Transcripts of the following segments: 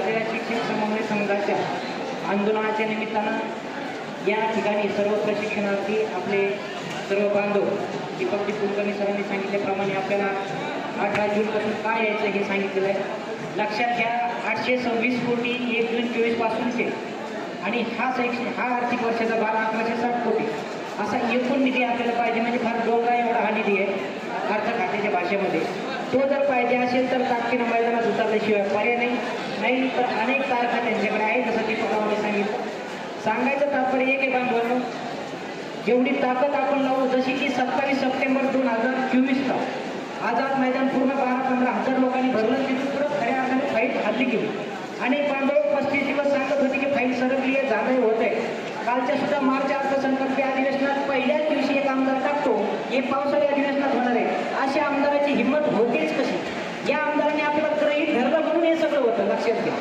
झालेल्या शिक्षक समन्वय संघाच्या आंदोलनाच्या निमित्तानं या ठिकाणी सर्व प्रशिक्षणार्थी आपले सर्व बांधव दीपक कुलकर्णी सरांनी सांगितल्याप्रमाणे आपल्याला 18 जूनपासून काय यायचं हे सांगितलेलं आहे. लक्षात घ्या 826 कोटी 1 जून 24 पासूनचे आणि हा आर्थिक वर्षाचा 12,1160 कोटी असा एकूण निधी आपल्याला पाहिजे. म्हणजे फार डोंगरा एवढा हा निधी आहे अर्थ खात्याच्या भाषेमध्ये. तो जर पाहिजे असेल तर ताकदीनं मैदानात उतरल्याशिवाय पर्याय नाही तर अनेक तारखा त्यांच्याकडे आहे जसं दीपकाने सांगितलं. सांगायचं तात्पर्य एक आहे बांधवांनो, जेवढी ताकद आपण लावू जशी की 27 सप्टेंबर 2024ला आझाद मैदान पूर्ण 12-15 हजार लोकांनी भरलं तिथून पुढं खऱ्या अर्थाने फाईट हल्ली केली. अनेक बांधव 35 दिवस सांगत होते की फाईट सरकली आहे झालंय होत आहे. कालच्या सुद्धा मार्च अर्थसंकल्पीय अधिवेशनात पहिल्याच दिवशी एक आमदार टाकतो हे पावसाळी अधिवेशनात होणार आहे. अशा आमदाराची हिंमत होतेच कशी? या आमदारांनी आपल्याला गृहीत धरलं म्हणून हे सगळं होतं. लक्षात घ्या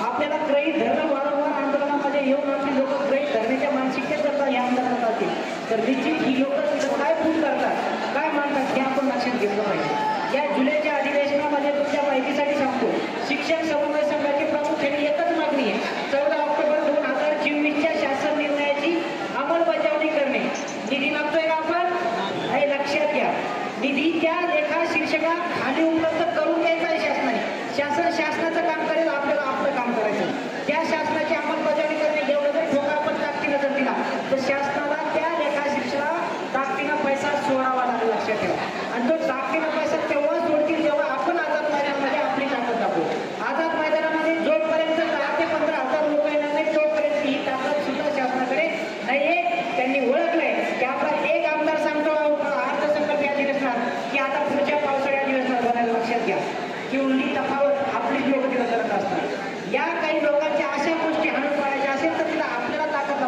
आपल्याला गृहीत धरणं वारंवार आंदोलनामध्ये येऊन आपली लोक गृहीत धरण्याच्या मानसिकतेत करतात या आमदारांना जातील तर निश्चित ही लोक तिथं काय प्रूव्ह करतात काय मानतात हे आपण लक्षात घेतलं पाहिजे. या जुलैच्या अधिवेशनामध्ये तुमच्या माहितीसाठी सांगतो शिक्षक